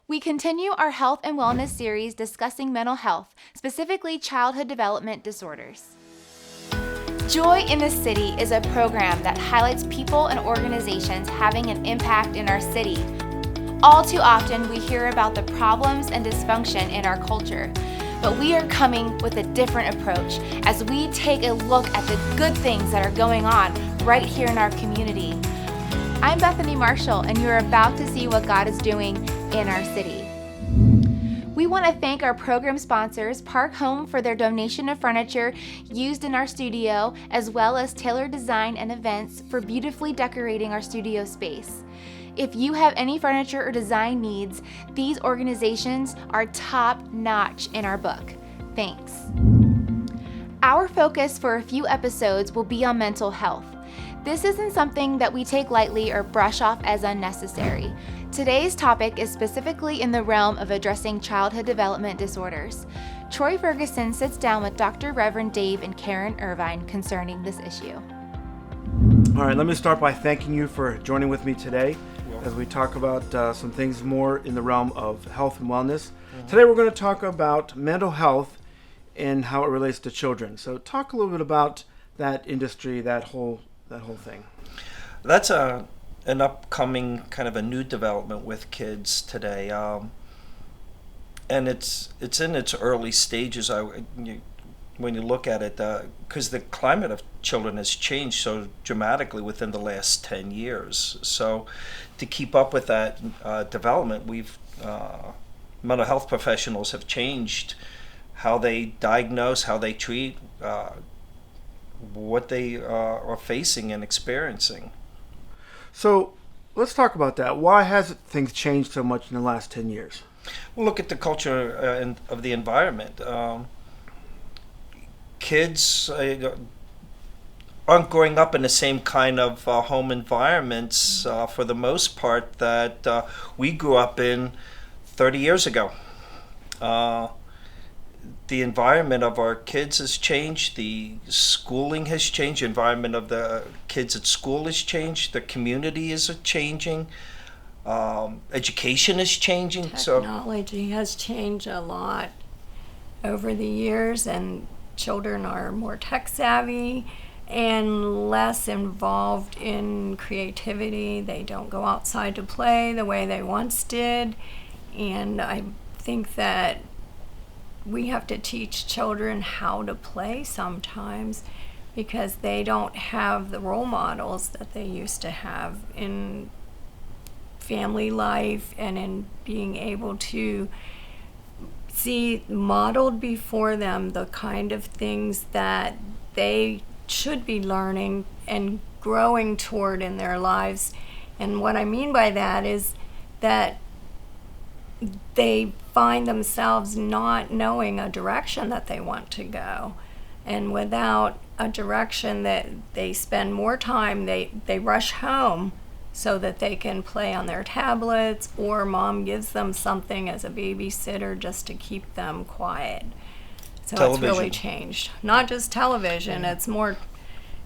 We continue our health and wellness series discussing mental health, specifically childhood development disorders. Joy in the City is a program that highlights people and organizations having an impact in our city. All too often, we hear about the problems and dysfunction in our culture, but we are coming with a different approach as we take a look at the good things that are going on right here in our community. I'm Bethany Marshall, and you're about to see what God is doing in our city. We want to thank our program sponsors, Park Home, for their donation of furniture used in our studio, as well as Taylor Design and Events for beautifully decorating our studio space. If you have any furniture or design needs, these organizations are top-notch in our book. Thanks. Our focus for a few episodes will be on mental health. This isn't something that we take lightly or brush off as unnecessary. Today's topic is specifically in the realm of addressing childhood development disorders. Troy Ferguson sits down with Dr. Reverend Dave and Karen Irvine concerning this issue. All right, let me start by thanking you for joining with me today as we talk about some things more in the realm of health and wellness. Today we're going to talk about mental health and how it relates to children. So talk a little bit about that industry, that whole thing. That's an upcoming kind of a new development with kids today, and it's in its early stages. When you look at it, because the climate of children has changed so dramatically within the last 10 years. So to keep up with that development, mental health professionals have changed how they diagnose, how they treat, what they are facing and experiencing. So let's talk about that. Why has things changed so much in the last 10 years? Well, look at the culture of the environment. Kids aren't growing up in the same kind of home environments for the most part that we grew up in 30 years ago. The environment of our kids has changed. The schooling has changed. The environment of the kids at school has changed. The community is changing. Education is changing. Technology has changed a lot over the years, and children are more tech savvy and less involved in creativity. They don't go outside to play the way they once did. And I think that we have to teach children how to play sometimes because they don't have the role models that they used to have in family life and in being able to see modeled before them the kind of things that they should be learning and growing toward in their lives. And what I mean by that is that they find themselves not knowing a direction that they want to go. And without a direction, that they spend more time, they rush home so that they can play on their tablets, or mom gives them something as a babysitter just to keep them quiet. So television. It's really changed. Not just television, it's more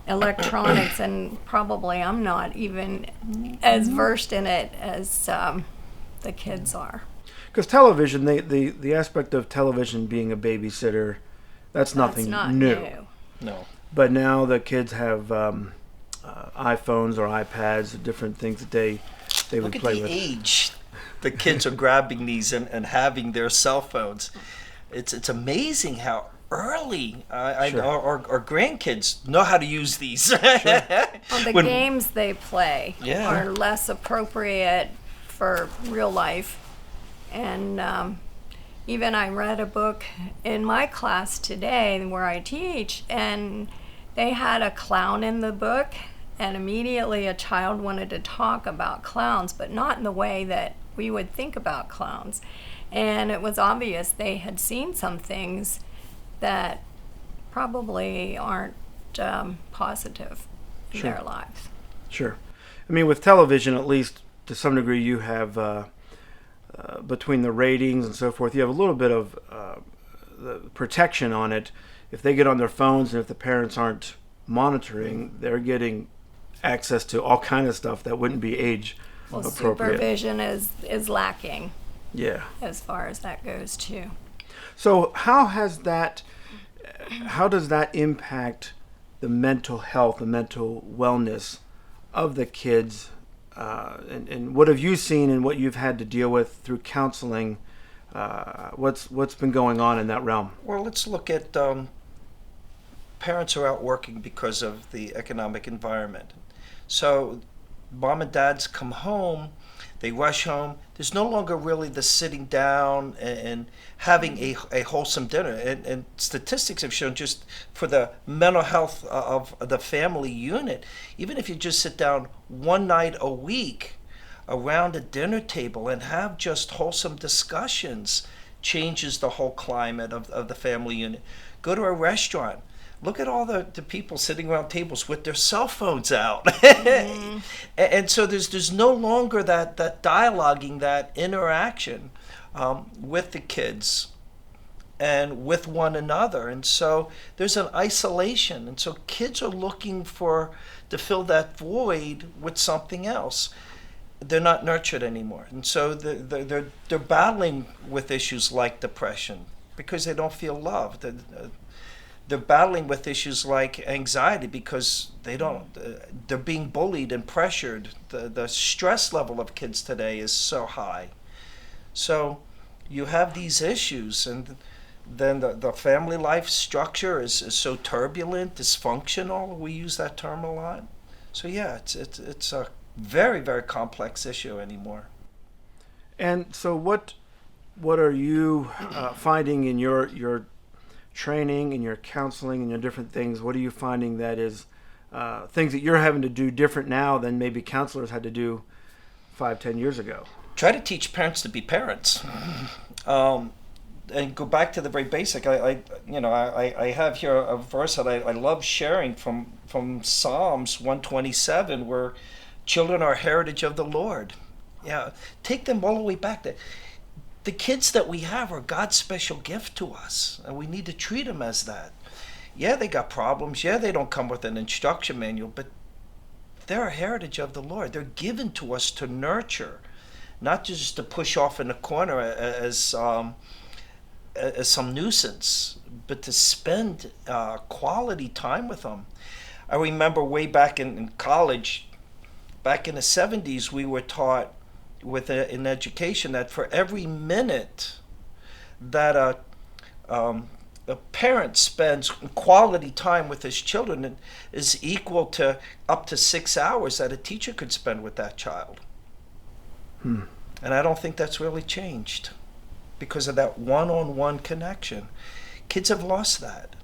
electronics, and probably I'm not even as versed in it as the kids are. Because television, the aspect of television being a babysitter, that's nothing new. No. But now the kids have iPhones or iPads, different things that they would play with. Look at the age the kids are grabbing these and having their cell phones. It's amazing how early our grandkids know how to use these. Sure. Well, the games they play are less appropriate for real life. And even I read a book in my class today where I teach, and they had a clown in the book, and immediately a child wanted to talk about clowns, but not in the way that we would think about clowns. And it was obvious they had seen some things that probably aren't positive in their lives. Sure. I mean, with television, at least to some degree, you have between the ratings and so forth, you have a little bit of the protection on it. If they get on their phones and if the parents aren't monitoring, they're getting access to all kind of stuff that wouldn't be age appropriate. Supervision is lacking Yeah. as far as that goes too. So how does that impact the mental health, the mental wellness of the kids? And what have you seen and what you've had to deal with through counseling? What's been going on in that realm? Well, let's look at parents are out working because of the economic environment. So mom and dads come home, they rush home. There's no longer really the sitting down and having a wholesome dinner. And statistics have shown, just for the mental health of the family unit, even if you just sit down one night a week around a dinner table and have just wholesome discussions, changes the whole climate of the family unit. Go to a restaurant. Look at all the people sitting around tables with their cell phones out. Mm-hmm. And so there's no longer that dialoguing, that interaction with the kids and with one another. And so there's an isolation. And so kids are looking to fill that void with something else. They're not nurtured anymore. And so they're battling with issues like depression because they don't feel loved. They're battling with issues like anxiety because they're being bullied and pressured. The stress level of kids today is so high. So you have these issues, and then the family life structure is so turbulent, dysfunctional. We use that term a lot. So yeah, it's a very, very complex issue anymore. And so what are you finding in your training and your counseling and your different things? What are you finding that is things that you're having to do different now than maybe counselors had to do 5-10 years ago? Try to teach parents to be parents. And go back to the very basic. I have here a verse that I love sharing from Psalms 127, where children are heritage of the Lord. Yeah, take them all the way back there. The kids that we have are God's special gift to us, and we need to treat them as that. Yeah, they got problems. Yeah, they don't come with an instruction manual, but they're a heritage of the Lord. They're given to us to nurture, not just to push off in a corner as some nuisance, but to spend quality time with them. I remember way back in college, back in the 70s, we were taught in education that for every minute that a parent spends quality time with his children is equal to up to 6 hours that a teacher could spend with that child. And I don't think that's really changed because of that one-on-one connection. Kids have lost that.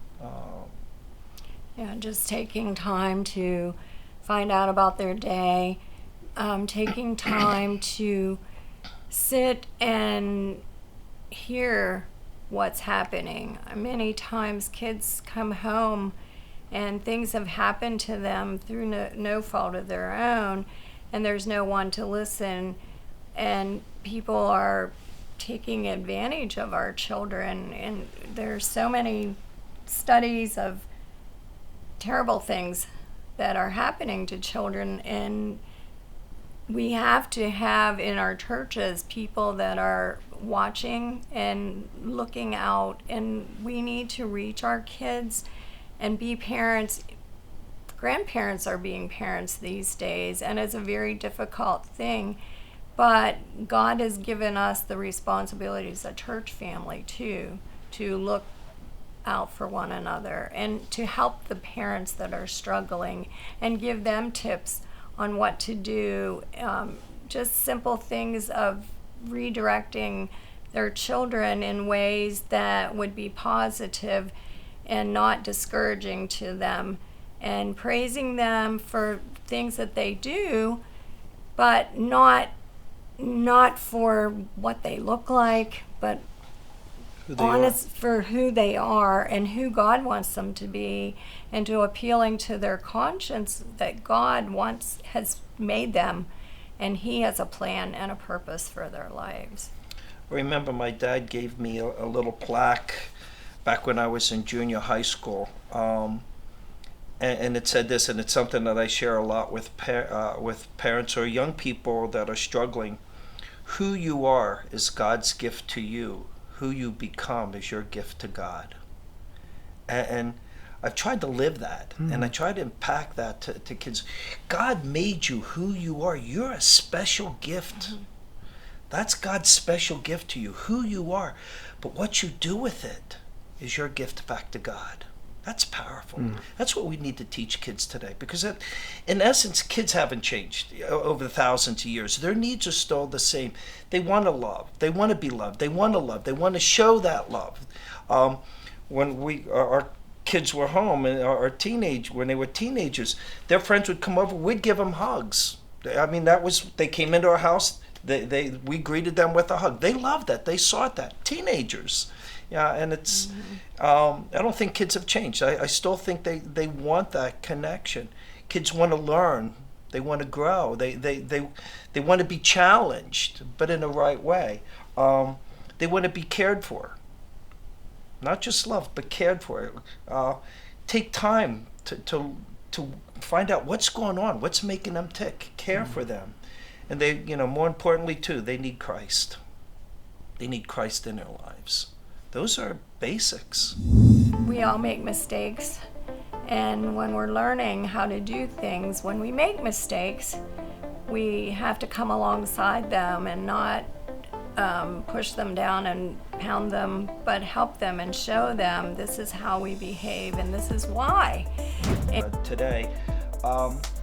Just taking time to find out about their day, taking time to sit and hear what's happening. Many times kids come home and things have happened to them through no fault of their own, and there's no one to listen, and people are taking advantage of our children, and there's so many studies of terrible things that are happening to children, and we have to have in our churches people that are watching and looking out, and we need to reach our kids and be parents. Grandparents are being parents these days, and it's a very difficult thing, but God has given us the responsibility as a church family too, to look out for one another and to help the parents that are struggling and give them tips on what to do. Just simple things of redirecting their children in ways that would be positive and not discouraging to them, and praising them for things that they do, but not for what they look like, but honest for who they are and who God wants them to be, and to appealing to their conscience that God has made them, and He has a plan and a purpose for their lives. I remember my dad gave me a little plaque back when I was in junior high school, and it said this, and it's something that I share a lot with parents or young people that are struggling. Who you are is God's gift to you. Who you become is your gift to God. And I've tried to live that, and I try to impact that to kids. God made you who you are. You're a special gift. That's God's special gift to you, who you are. But what you do with it is your gift back to God. That's powerful. That's what we need to teach kids today, because in essence, kids haven't changed over the thousands of years. Their needs are still the same. They want to love. They want to be loved. They want to love. They want to show that love. When our kids were home and when they were teenagers, their friends would come over. We'd give them hugs. I mean, they came into our house. We greeted them with a hug. They loved that. They sought that. Teenagers. Yeah, and it's, I don't think kids have changed. I still think they want that connection. Kids want to learn. They want to grow. They want to be challenged, but in the right way. They want to be cared for. Not just loved, but cared for. Take time to find out what's going on, what's making them tick. Care for them. And they, more importantly too, they need Christ. They need Christ in their lives. Those are basics. We all make mistakes, and when we're learning how to do things, when we make mistakes, we have to come alongside them and not push them down and pound them, but help them and show them this is how we behave and this is why. Today,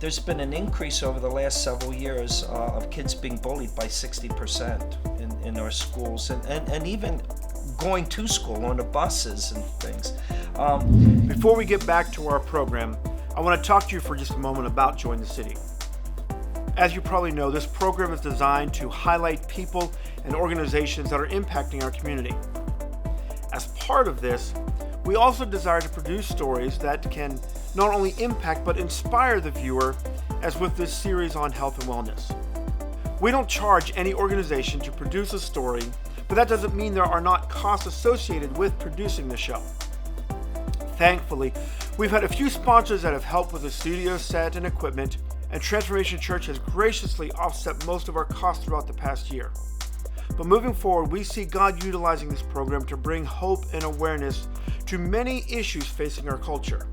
there's been an increase over the last several years of kids being bullied by 60% in our schools, and even going to school on the buses and things. Before we get back to our program, I want to talk to you for just a moment about Join the City. As you probably know, this program is designed to highlight people and organizations that are impacting our community. As part of this, we also desire to produce stories that can not only impact but inspire the viewer, as with this series on health and wellness. We don't charge any organization to produce a story, but that doesn't mean there are not costs associated with producing the show. Thankfully, we've had a few sponsors that have helped with the studio set and equipment, and Transformation Church has graciously offset most of our costs throughout the past year. But moving forward, we see God utilizing this program to bring hope and awareness to many issues facing our culture.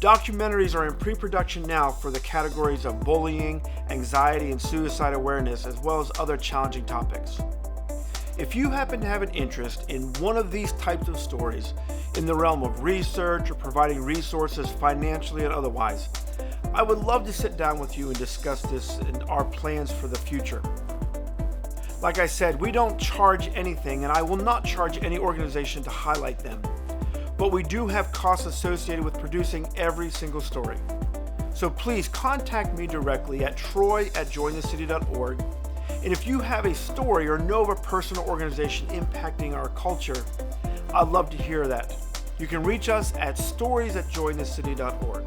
Documentaries are in pre-production now for the categories of bullying, anxiety, and suicide awareness, as well as other challenging topics. If you happen to have an interest in one of these types of stories in the realm of research or providing resources financially and otherwise, I would love to sit down with you and discuss this and our plans for the future. Like I said, we don't charge anything, and I will not charge any organization to highlight them. But we do have costs associated with producing every single story. So please contact me directly at troy@jointhecity.org. And if you have a story or know of a person or organization impacting our culture, I'd love to hear that. You can reach us at stories@jointhecity.org.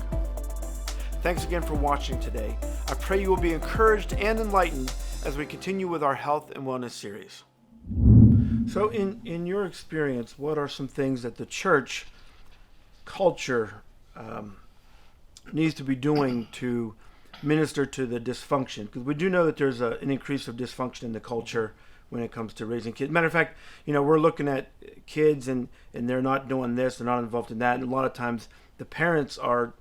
Thanks again for watching today. I pray you will be encouraged and enlightened as we continue with our health and wellness series. So in your experience, what are some things that the church culture needs to be doing to minister to the dysfunction? Because we do know that there's an increase of dysfunction in the culture when it comes to raising kids. Matter of fact, we're looking at kids and they're not doing this, they're not involved in that. And a lot of times the parents are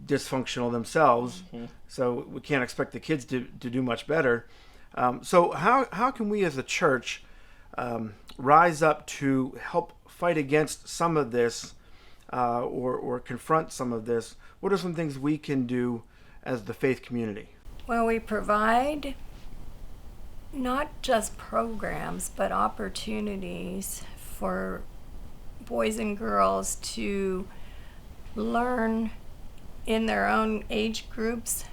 dysfunctional themselves, so we can't expect the kids to do much better. So how can we as a church rise up to help fight against some of this or confront some of this? What are some things we can do as the faith community? Well, we provide not just programs, but opportunities for boys and girls to learn in their own age groups,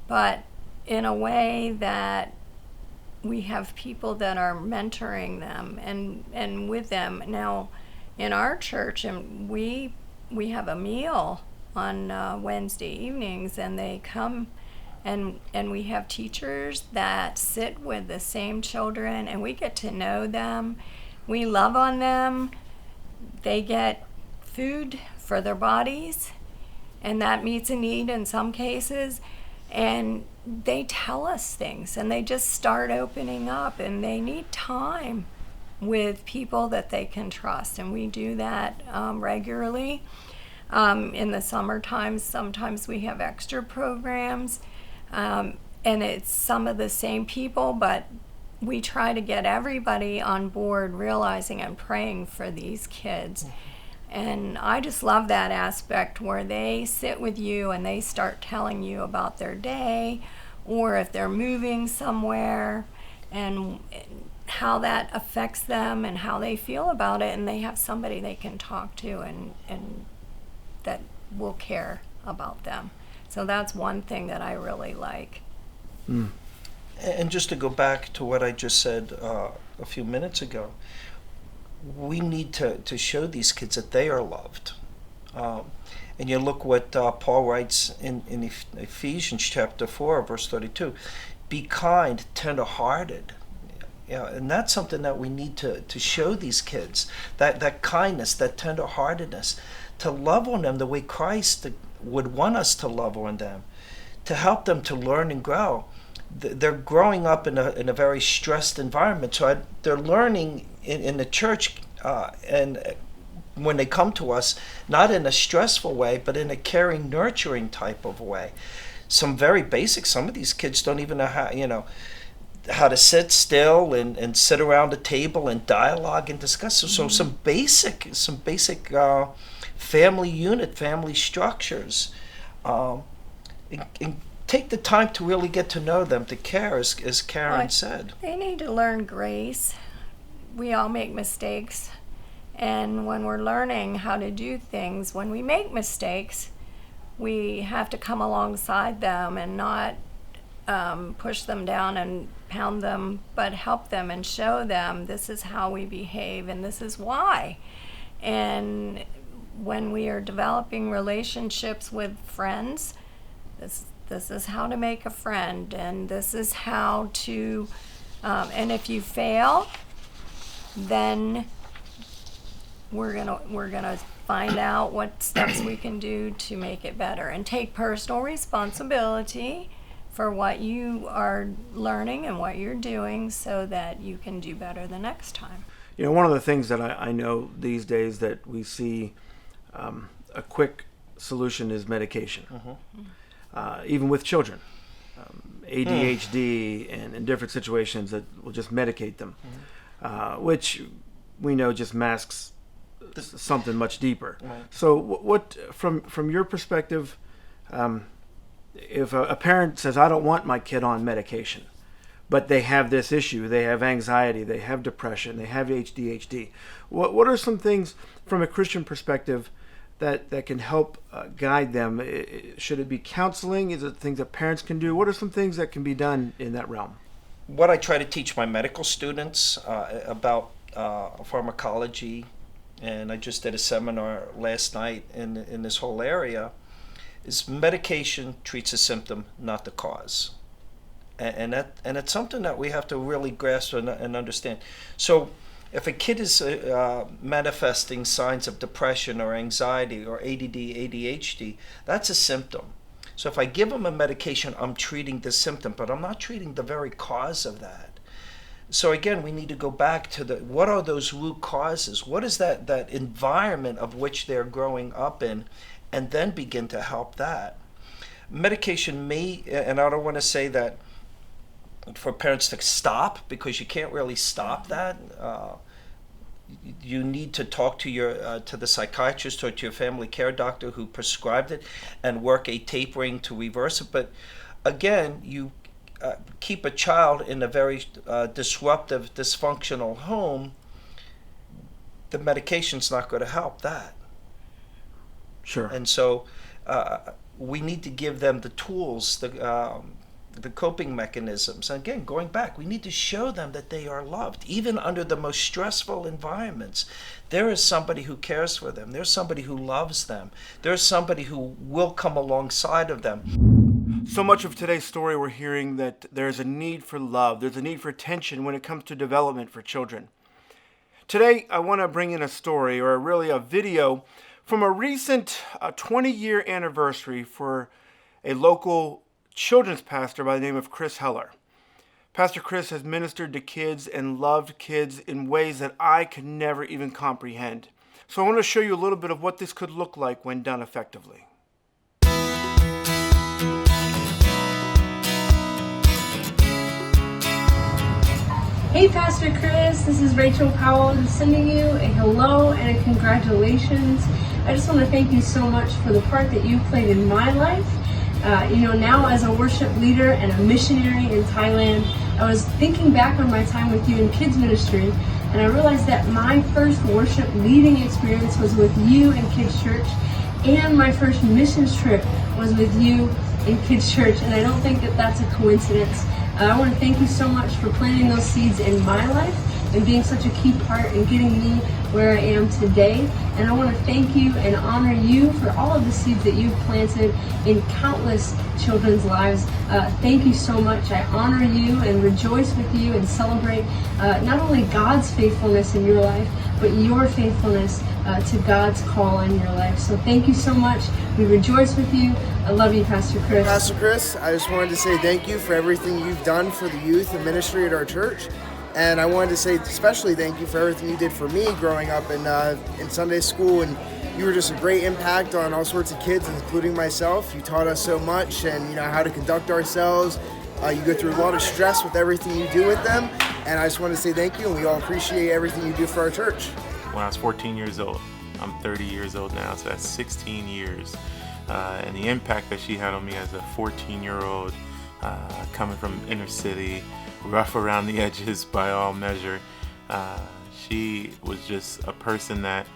but in a way that we have people that are mentoring them and with them. Now, in our church, and we have a meal on Wednesday evenings, and they come and we have teachers that sit with the same children, and we get to know them. We love on them. They get food for their bodies, and that meets a need in some cases. And they tell us things and they just start opening up, and they need time with people that they can trust. And we do that regularly. In the summertime, sometimes we have extra programs, and it's some of the same people, but we try to get everybody on board realizing and praying for these kids. And I just love that aspect where they sit with you and they start telling you about their day, or if they're moving somewhere, and how that affects them and how they feel about it, and they have somebody they can talk to and that will care about them. So that's one thing that I really like. And just to go back to what I just said a few minutes ago, we need to show these kids that they are loved. And you look what Paul writes in Ephesians chapter 4, verse 32, be kind, tender-hearted. And that's something that we need to show these kids, that kindness, that tender-heartedness, to love on them the way Christ would want us to love on them, to help them to learn and grow. They're growing up in a very stressed environment, so they're learning in the church, and when they come to us, not in a stressful way, but in a caring, nurturing type of way. Some very basic. Some of these kids don't even know how to sit still and sit around a table and dialogue and discuss. So some basic family unit, family structures, and take the time to really get to know them, to care, as Karen said. They need to learn grace. We all make mistakes. And when we're learning how to do things, when we make mistakes, we have to come alongside them and not push them down and pound them, but help them and show them this is how we behave and this is why. And when we are developing relationships with friends, this is how to make a friend, and this is how to, and if you fail, then we're gonna find out what steps we can do to make it better, and take personal responsibility for what you are learning and what you're doing so that you can do better the next time. One of the things that I know these days that we see a quick solution is medication. Even with children, ADHD and in different situations that will just medicate them, which we know just masks something much deeper. Right. So what from your perspective, if a parent says, I don't want my kid on medication, but they have this issue, they have anxiety, they have depression, they have ADHD, what are some things from a Christian perspective that can help guide them? Should it be counseling? Is it things that parents can do? What are some things that can be done in that realm? What I try to teach my medical students about pharmacology, and I just did a seminar last night in this whole area, is medication treats a symptom, not the cause. And it's something that we have to really grasp and understand. So if a kid is manifesting signs of depression or anxiety or ADD, ADHD, that's a symptom. So if I give them a medication, I'm treating the symptom, but I'm not treating the very cause of that. So again, we need to go back to what are those root causes? What is that environment of which they're growing up in, and then begin to help that. Medication may, and I don't want to say that for parents to stop, because you can't really stop that. You need to talk to to the psychiatrist or to your family care doctor who prescribed it and work a tapering to reverse it. But again, you keep a child in a very disruptive, dysfunctional home, the medication's not going to help that. Sure. And so we need to give them the tools, the coping mechanisms. And again, going back, we need to show them that they are loved. Even under the most stressful environments, there is somebody who cares for them. There's somebody who loves them. There's somebody who will come alongside of them. So much of today's story, we're hearing that there's a need for love. There's a need for attention when it comes to development for children. Today, I want to bring in a story, or really a video, from a recent 20-year anniversary for a local children's pastor by the name of Chris Heller. Pastor Chris has ministered to kids and loved kids in ways that I could never even comprehend. So I want to show you a little bit of what this could look like when done effectively. Hey Pastor Chris, this is Rachel Powell sending you a hello and a congratulations. I just want to thank you so much for the part that you played in my life. Now as a worship leader and a missionary in Thailand, I was thinking back on my time with you in kids ministry, and I realized that my first worship leading experience was with you in kids church, and my first missions trip was with you in kids church, and I don't think that that's a coincidence. I want to thank you so much for planting those seeds in my life and being such a key part in getting me where I am today. And I want to thank you and honor you for all of the seeds that you've planted in countless children's lives. Thank you so much. I honor you and rejoice with you and celebrate not only God's faithfulness in your life, but your faithfulness to God's call in your life. So thank you so much. We rejoice with you. I love you, Pastor Chris. Pastor Chris, I just wanted to say thank you for everything you've done for the youth and ministry at our church. And I wanted to say especially thank you for everything you did for me growing up in Sunday school. And you were just a great impact on all sorts of kids, including myself. You taught us so much and how to conduct ourselves. You go through a lot of stress with everything you do with them. And I just want to say thank you, and we all appreciate everything you do for our church. When I was 14 years old, I'm 30 years old now, so that's 16 years. And the impact that she had on me as a 14-year-old, coming from inner city, rough around the edges by all measure. She was just a person that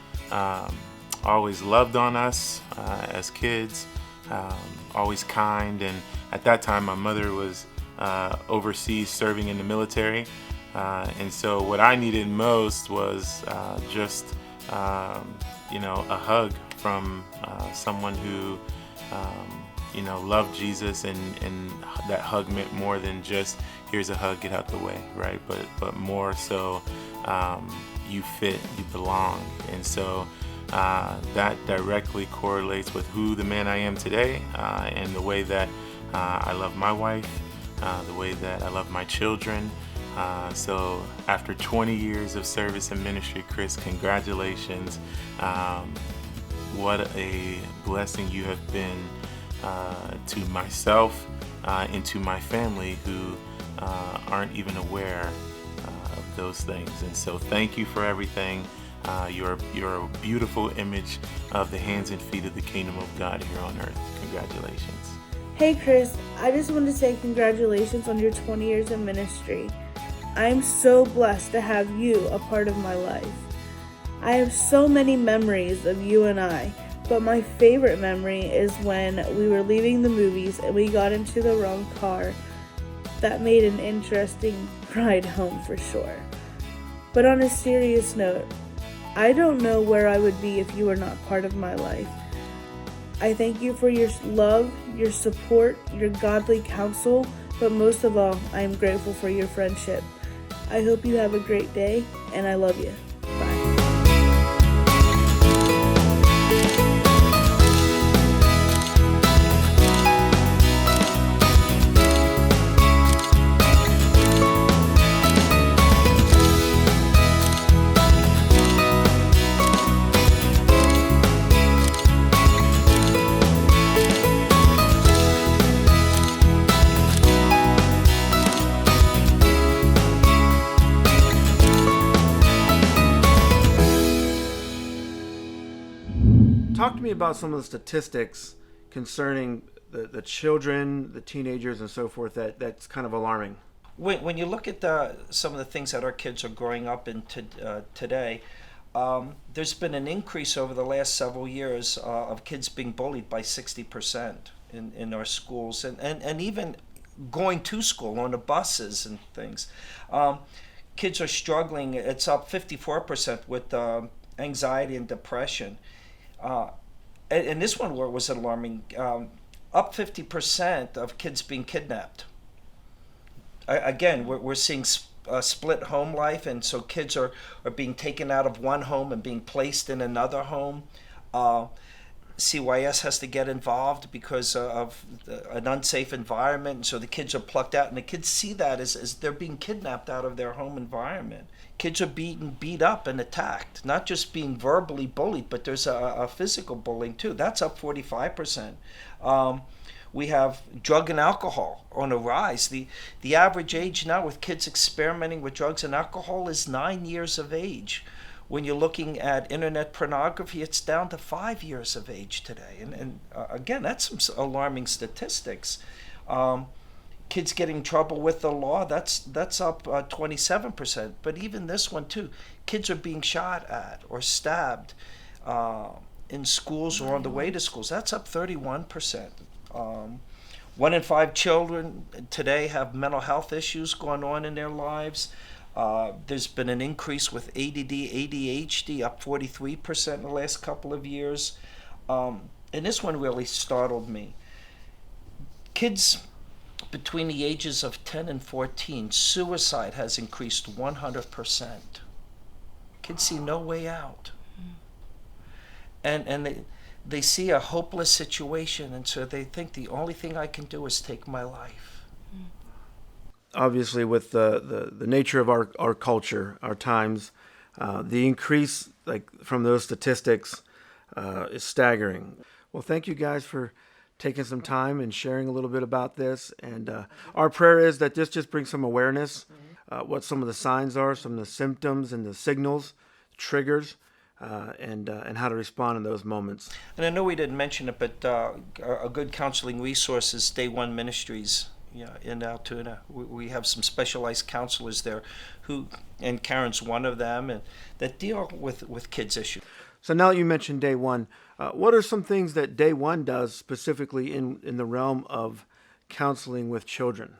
always loved on us as kids, always kind. And at that time, my mother was overseas serving in the military. And so what I needed most was just, a hug from someone who, loved Jesus, and that hug meant more than just, here's a hug, get out the way, right? But more so, you fit, you belong. And so that directly correlates with who the man I am today, and the way that I love my wife, the way that I love my children. So after 20 years of service and ministry, Chris, congratulations. What a blessing you have been to myself and to my family, who aren't even aware of those things. And so thank you for everything. You're a beautiful image of the hands and feet of the kingdom of God here on earth. Congratulations. Hey Chris, I just want to say congratulations on your 20 years of ministry. I am so blessed to have you a part of my life. I have so many memories of you and I, but my favorite memory is when we were leaving the movies and we got into the wrong car. That made an interesting ride home for sure. But on a serious note, I don't know where I would be if you were not part of my life. I thank you for your love, your support, your godly counsel, but most of all, I am grateful for your friendship. I hope you have a great day, and I love you. Bye. Talk to me about some of the statistics concerning the children, the teenagers, and so forth that's kind of alarming. When you look at some of the things that our kids are growing up in today, there's been an increase over the last several years of kids being bullied by 60% in our schools, and even going to school on the buses and things. Kids are struggling. It's up 54% with anxiety and depression. And this one was alarming. Up 50% of kids being kidnapped. Again, we're seeing split home life, and so kids are being taken out of one home and being placed in another home. CYS has to get involved because of an unsafe environment, and so the kids are plucked out, and the kids see that as they're being kidnapped out of their home environment. Kids are beat up and attacked, not just being verbally bullied, but there's a physical bullying too. That's up 45%. We have drug and alcohol on a rise. The average age now with kids experimenting with drugs and alcohol is 9 years of age. When you're looking at internet pornography, it's down to 5 years of age today. And again, that's some alarming statistics. Kids getting in trouble with the law, that's up 27%. But even this one too, kids are being shot at or stabbed in schools or on the way to schools. That's up 31%. 1 in 5 children today have mental health issues going on in their lives. There's been an increase with ADD, ADHD, up 43% in the last couple of years. And this one really startled me. Kids between the ages of 10 and 14, suicide has increased 100%. Kids see no way out. And they see a hopeless situation, and so they think the only thing I can do is take my life. Obviously, with the nature of our culture, our times, the increase from those statistics is staggering. Well, thank you guys for taking some time and sharing a little bit about this. And our prayer is that this just brings some awareness, what some of the signs are, some of the symptoms and the signals, triggers, and how to respond in those moments. And I know we didn't mention it, but a good counseling resource is Day One Ministries. In Altoona, we have some specialized counselors there, and Karen's one of them, and that deal with kids' issues. So now you mentioned Day One, what are some things that Day One does specifically in the realm of counseling with children?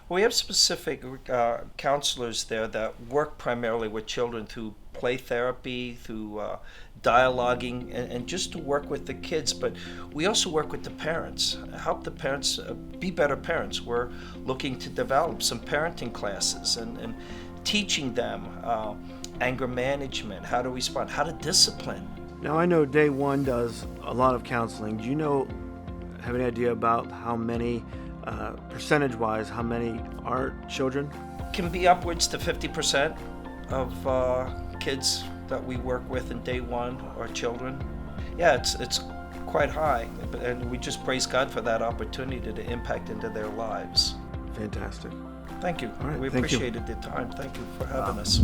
We have specific counselors there that work primarily with children through play therapy, through dialoguing, and just to work with the kids. But we also work with the parents, help the parents be better parents. We're looking to develop some parenting classes and teaching them anger management, how to respond, how to discipline. Now, I know Day One does a lot of counseling. Do you have any idea about how many, percentage-wise, how many are children? Can be upwards to 50% of kids that we work with in Day One are children. Yeah, it's quite high, and we just praise God for that opportunity to impact into their lives. Fantastic. Thank you. All right, we appreciated the time. Thank you for having us.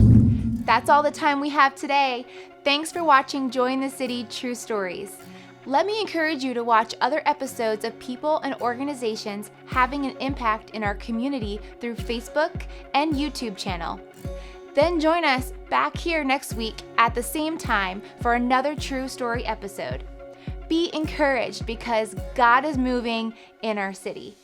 That's all the time we have today. Thanks for watching Joy in the City True Stories. Let me encourage you to watch other episodes of people and organizations having an impact in our community through Facebook and YouTube channel. Then join us back here next week at the same time for another True Story episode. Be encouraged because God is moving in our city.